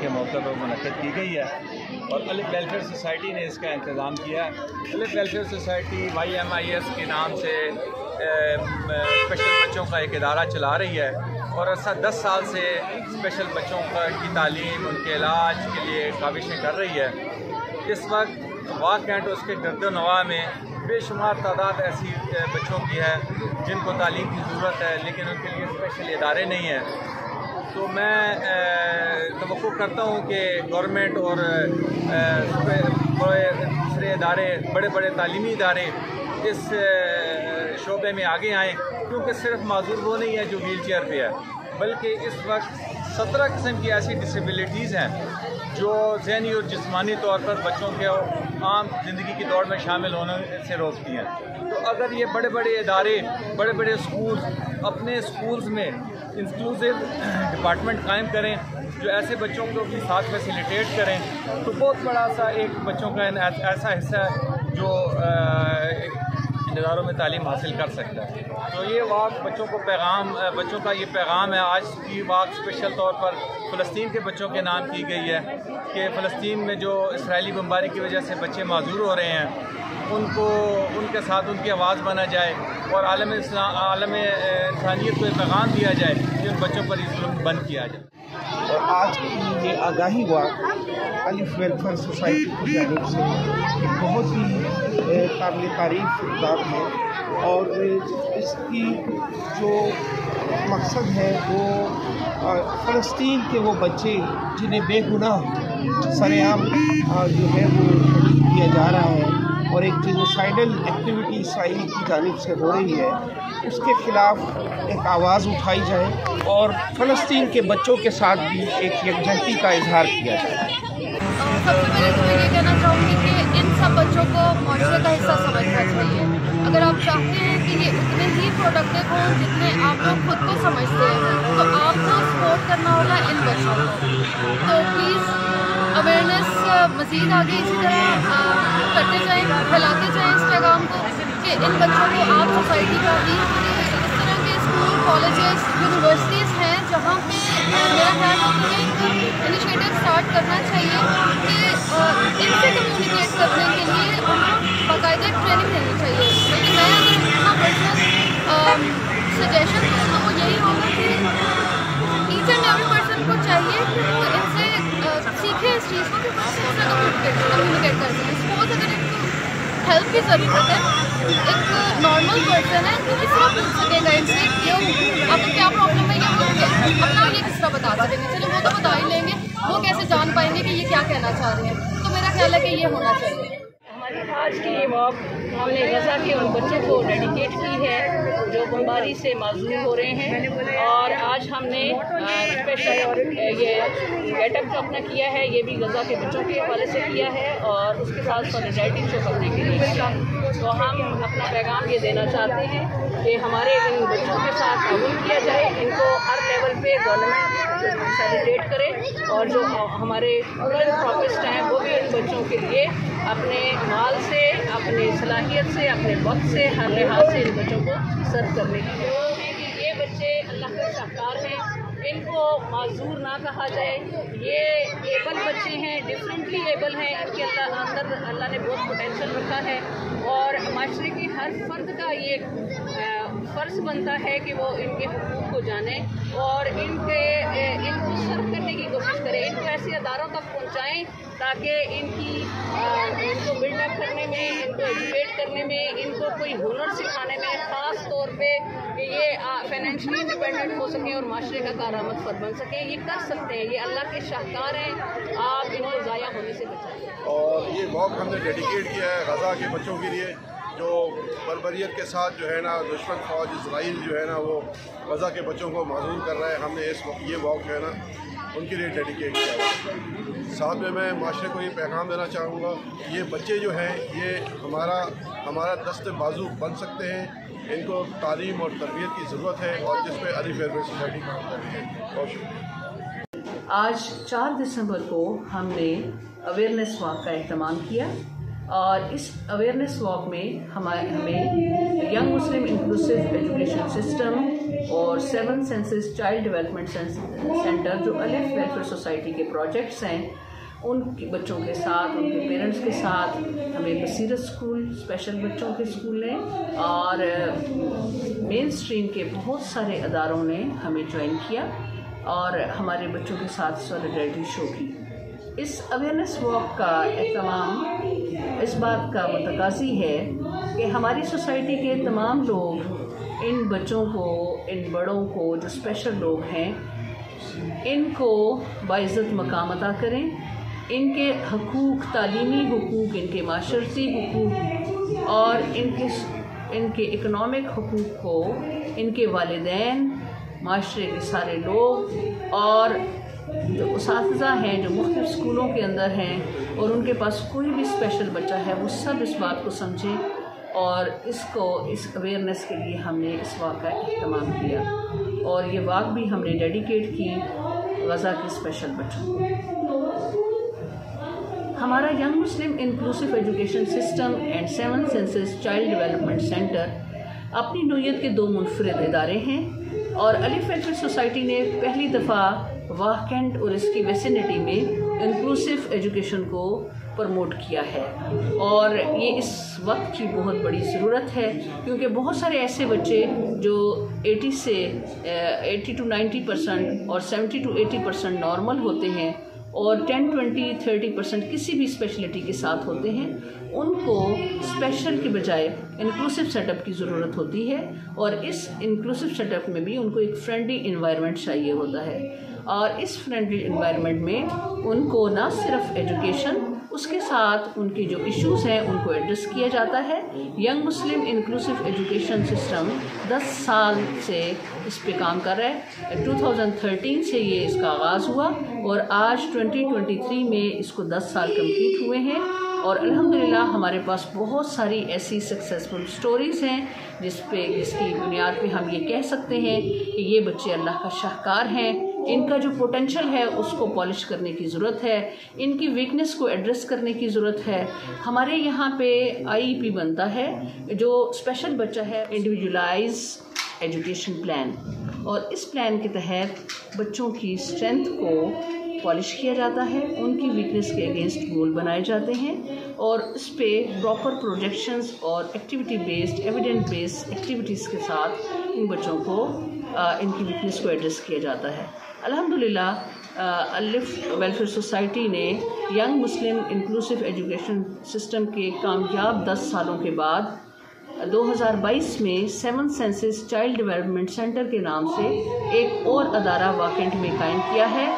के मौके पर मुनक़्क़िद की गई है और अलिफ वेलफेयर सोसाइटी ने इसका इंतज़ाम किया है। अलिफ वेलफेयर सोसाइटी YMIS के नाम से स्पेशल बच्चों का एक इदारा चला रही है और ऐसा 10 साल से स्पेशल बच्चों की तालीम, उनके इलाज के लिए काविशें कर रही है। इस वक्त वाक़ कैंट उसके गर्दो-नवाह में बेशुमार तादाद ऐसी बच्चों की है जिनको तालीम की ज़रूरत है, लेकिन उनके लिए स्पेशल इदारे नहीं हैं। तो मैं तवक्को करता हूँ कि गवर्नमेंट और दूसरे इदारे, बड़े बड़े तालीमी इदारे इस शोबे में आगे आएँ, क्योंकि सिर्फ माजूर वो नहीं है जो व्हील चेयर पे है, बल्कि इस वक्त 17 किस्म की ऐसी डिसेबिलिटीज़ हैं जो ज़हनी और जिस्मानी तौर पर बच्चों के आम ज़िंदगी की दौड़ में शामिल होने से रोकती हैं। तो अगर ये बड़े बड़े इदारे, बड़े बड़े स्कूल अपने स्कूल्स में इंक्लूसिव डिपार्टमेंट कायम करें जो ऐसे बच्चों को भी साथ फैसिलिटेट करें, तो बहुत बड़ा सा एक बच्चों का ऐसा हिस्सा है जो इदारों में तालीम हासिल कर सकता है। तो ये वाक़ बच्चों का ये पैगाम है। आज की वाक़ स्पेशल तौर पर फ़लस्तीन के बच्चों के नाम की गई है कि फ़लस्तीन में जो इसराइली बमबारी की वजह से बच्चे माजूर हो रहे हैं, उनके साथ उनकी आवाज़ बना जाए और आलम इंसानियत को एक पैगाम दिया जाए कि उन बच्चों पर जुल्म बंद किया जाए। और आज की ये आगाही वाक़ अलिफ वेलफेयर सोसाइटी की जानिब से एक बहुत ही काबिल तारीफ़ इक़दाम है और इसकी जो मकसद है वो फ़लस्तीन के वो बच्चे जिन्हें बेगुनाह सरेआम जो है वो शहीद किया जा रहा है और एक जेनोसाइडल एक्टिविटी इसराइल की जानिब से हो रही है, उसके ख़िलाफ़ एक आवाज़ उठाई जाए और फ़लस्तीन के बच्चों के साथ भी एक यकजहती का इजहार किया जाए। सबसे पहले तो मैं ये कहना चाहूँगी कि इन सब बच्चों को माशरे का हिस्सा समझना चाहिए। अगर आप चाहते हैं कि ये उतने ही प्रोडक्टिव हों जितने आप लोग खुद को समझते हैं, तो आपको सपोर्ट करना होगा इन बच्चों को। तो प्लीज़ अवेयरनेस मज़ीद आगे इसी तरह करते जाएँ, फैलाते जाएँ इस पैगाम को कि इन बच्चों को आप सोसाइटी का भी इस तरह के स्कूल, कॉलेजेस, यूनिवर्सिटीज़ हैं जहाँ पे मेरा ख्याल है कि इनिशिएटिव स्टार्ट करना चाहिए कि इनसे कम्युनिकेट करने के लिए उनको बाकायदा ट्रेनिंग देनी चाहिए। क्योंकि मैं अगर अपना पर्सनल सजेशन दूँ तो वो यही होगा कि ईच एंड एवरी पर्सन को चाहिए कि इनसे सीखे इस चीज़ को कि कम्युनिकेट कर सकें। सपोज अगर इनको हेल्प की ज़रूरत है, एक नॉर्मल पर्सन है तो किस तरह पूछ सकेगा इनसे क्यों आपको क्या प्रॉब्लम है, या वो अपना ये किस तरह बता सकेंगे। चलो वो तो बता ही लेंगे, वो कैसे जान पाएंगे कि ये क्या कहना चाह रहे हैं। तो मेरा ख्याल है कि ये होना चाहिए। हमारी आज की ये वॉक हमने गज़ा के उन बच्चों को डेडिकेट की है जो बमबारी से माजूर हो रहे हैं, और आज हमने स्पेशल ये गेटअप जो अपना किया है ये भी गज़ा के बच्चों के हवाले से किया है और उसके साथ सॉलिडारिटी शो करने के लिए किया। तो हम अपना पैगाम ये देना चाहते हैं कि हमारे इन बच्चों के साथ ताउन किया जाए, इनको हर लेवल पे गवर्नमेंट फैसिलिटेट करे और जो हमारे फिलैंथ्रोपिस्ट हैं वो भी इन बच्चों के लिए अपने माल से, अपने सलाहियत से, अपने वक्त से, हर लिहाज से इन बच्चों को सर्व करने की जरूरत है कि ये बच्चे अल्लाह के शाहकार हैं, इनको माजूर ना कहा जाए। ये एबल बच्चे हैं, डिफरेंटली एबल हैं, इनके अंदर अल्लाह ने बहुत पोटेंशियल रखा है और माशरे की हर फर्द का ये फ़र्ज़ बनता है कि वो इनके हुकूक को जाने और इनको सर्व करने की कोशिश करें, इनको ऐसे अदारों तक पहुँचाएँ ताकि इनको बिल्डअप करने में, इनको एजुकेट करने में, इनको कोई हुनर सिखाने में, ख़ास तौर पे कि ये फाइनेंशियली इंडिपेंडेंट हो सकें और माशरे का कारामद फर बन सकें। ये कर सकते हैं, ये अल्लाह के शाहकार हैं, आप इनको ज़ाया होने से बचाएं। और ये वॉक हमने डेडिकेट किया है गज़ा के बच्चों के लिए जो बर्बरियत के साथ जो है ना दुश्मन फौज इसराइल जो है ना वो गज़ा के बच्चों को माजूर कर रहा है। हमने ये वॉक जो है ना उनके लिए डेडिकेट किया है। साथ में मैं माशरे को ये पैगाम देना चाहूँगा, ये बच्चे जो हैं ये हमारा दस्त बाजू बन सकते हैं, इनको तालीम और तरबियत की ज़रूरत है और जिस पे अलिफ वेलफेयर सोसाइटी काम कर रही है। बहुत शुक्रिया। आज 4 दिसंबर को हमने अवेयरनेस वॉक का एहतमाम किया और इस अवेयरनेस वॉक में हमें यंग मुस्लिम इंक्लूसिव एजुकेशन सिस्टम और 7 सेंसेस चाइल्ड डेवलपमेंट सेंटर जो अलिफ वेलफेयर सोसाइटी के प्रोजेक्ट्स हैं उन बच्चों के साथ, उनके पेरेंट्स के साथ हमें बसीरत स्कूल, स्पेशल बच्चों के स्कूल ने और मेन स्ट्रीम के बहुत सारे अदारों ने हमें ज्वाइन किया और हमारे बच्चों के साथ सॉलिडरिटी शो की। इस अवेयरनेस वॉक का एहतमाम इस बात का मुतकाज़ी है कि हमारी सोसाइटी के तमाम लोग इन बच्चों को, इन बड़ों को, जो स्पेशल लोग हैं, इनको बाइज़्ज़त मकाम अता करें, इनके हकूक़, तालीमी हकूक़, इनके माशरती हकूक़ और इनके इकनॉमिक हकूक़ को इनके वालिदैन, माशरे के सारे लोग और जो उसातिज़ा हैं जो मुख्तलिफ़ स्कूलों के अंदर हैं और उनके पास कोई भी स्पेशल बच्चा है, वो सब इस बात को समझें और इस अवेयरनेस के लिए हमने इस वाक़ का एहतमाम किया और ये वाक़ भी हमने डेडिकेट की गज़ा के स्पेशल बच्चों को। हमारा young Muslim inclusive education system and 7 senses child development centre अपनी नोयत के 2 मुनफरिद इदारे हैं और अलिफ वेलफेयर सोसाइटी ने पहली दफ़ा वाह कैंट और इसकी वेसिनिटी में इंक्लूसिव एजुकेशन को प्रमोट किया है और ये इस वक्त की बहुत बड़ी ज़रूरत है क्योंकि बहुत सारे ऐसे बच्चे जो 80 to 90% और 70 to 80% नॉर्मल होते हैं और 10, 20, 30% किसी भी स्पेशलिटी के साथ होते हैं, उनको स्पेशल के बजाय इंक्लूसिव सेटअप की ज़रूरत होती है और इस इंक्लूसिव सेटअप में भी उनको एक फ्रेंडली इन्वायरमेंट चाहिए होता है और इस फ्रेंडली इन्वायरमेंट में उनको ना सिर्फ एजुकेशन, उसके साथ उनके जो इश्यूज़ हैं उनको एड्रेस किया जाता है। यंग मुस्लिम इंक्लूसिव एजुकेशन सिस्टम 10 साल से इस पे काम कर रहा है। 2013 से ये इसका आगाज़ हुआ और आज 2023 में इसको 10 साल कंप्लीट हुए हैं और अल्हम्दुलिल्लाह हमारे पास बहुत सारी ऐसी सक्सेसफुल स्टोरीज़ हैं जिसकी बुनियाद पे हम ये कह सकते हैं कि ये बच्चे अल्लाह का शाहकार हैं, इनका जो पोटेंशियल है उसको पॉलिश करने की ज़रूरत है, इनकी वीकनेस को एड्रेस करने की ज़रूरत है। हमारे यहाँ पे IEP बनता है जो स्पेशल बच्चा है, इंडिविजुअलाइज एजुकेशन प्लान, और इस प्लान के तहत बच्चों की स्ट्रेंथ को पॉलिश किया जाता है, उनकी वीकनेस के अगेंस्ट गोल बनाए जाते हैं और इस पे प्रॉपर प्रोजेक्शंस और activity based, evidence based activities के साथ इन बच्चों को इनकी वीकनेस को एड्रेस किया जाता है। अल्हम्दुलिल्लाह अलिफ वेलफेयर सोसाइटी ने यंग मुस्लिम इंक्लूसिव एजुकेशन सिस्टम के कामयाब 10 सालों के बाद 2022 में 7 सेंसेस चाइल्ड डेवलपमेंट सेंटर के नाम से एक और अदारा वाकेंट में कायम किया है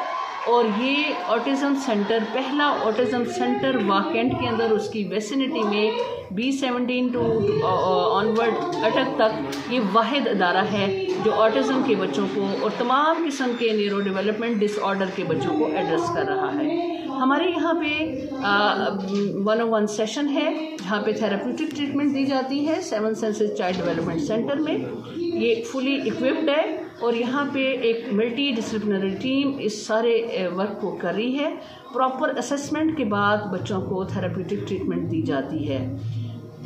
और ये ऑटिज़म सेंटर, पहला ऑटिज़म सेंटर वाकेंट के अंदर उसकी वेसिनिटी में B17 टू ऑनवर्ड अटक तक ये वाहिद अदारा है जो ऑटिज़म के बच्चों को और तमाम किस्म के न्यूरो डेवलपमेंट डिसऑर्डर के बच्चों को एड्रेस कर रहा है। हमारे यहाँ पे 101 सेशन है जहाँ पे थेराप्यूटिक ट्रीटमेंट दी जाती है 7 सेंसेस चाइल्ड डेवलपमेंट सेंटर में। ये फुली इक्विप्ड है और यहाँ पे एक मल्टी डिसिप्लिनरी टीम इस सारे वर्क को कर रही है। प्रॉपर असेसमेंट के बाद बच्चों को थेराप्यूटिक ट्रीटमेंट दी जाती है।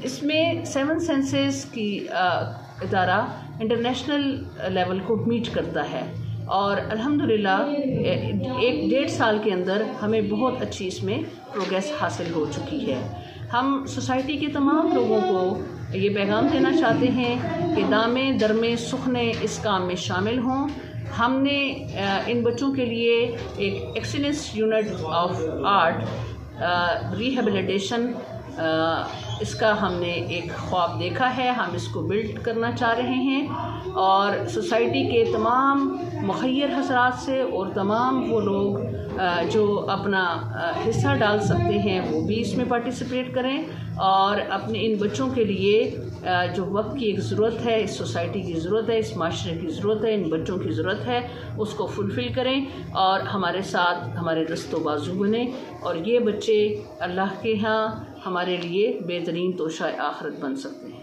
इसमें 7 सेंसेस की इदारा इंटरनेशनल लेवल को मीट करता है और अल्हम्दुलिल्लाह 1-1.5 साल के अंदर हमें बहुत अच्छी इसमें प्रोग्रेस हासिल हो चुकी है। हम सोसाइटी के तमाम लोगों को ये पैगाम देना चाहते हैं कि दामे दरमे सुखने इस काम में शामिल हों। हमने इन बच्चों के लिए एक excellence unit of art rehabilitation इसका हमने एक ख्वाब देखा है, हम इसको बिल्ड करना चाह रहे हैं और सोसाइटी के तमाम मुखय्यर हज़रात से और तमाम वो लोग जो अपना हिस्सा डाल सकते हैं वो भी इसमें पार्टिसिपेट करें और अपने इन बच्चों के लिए जो वक्त की एक ज़रूरत है, इस सोसाइटी की ज़रूरत है, इस माशरे की ज़रूरत है, इन बच्चों की ज़रूरत है, उसको फुलफ़िल करें और हमारे साथ हमारे दस्तो बाजू बने और ये बच्चे अल्लाह के यहाँ हमारे लिए बेहतरीन तोशा आखिरत बन सकते हैं।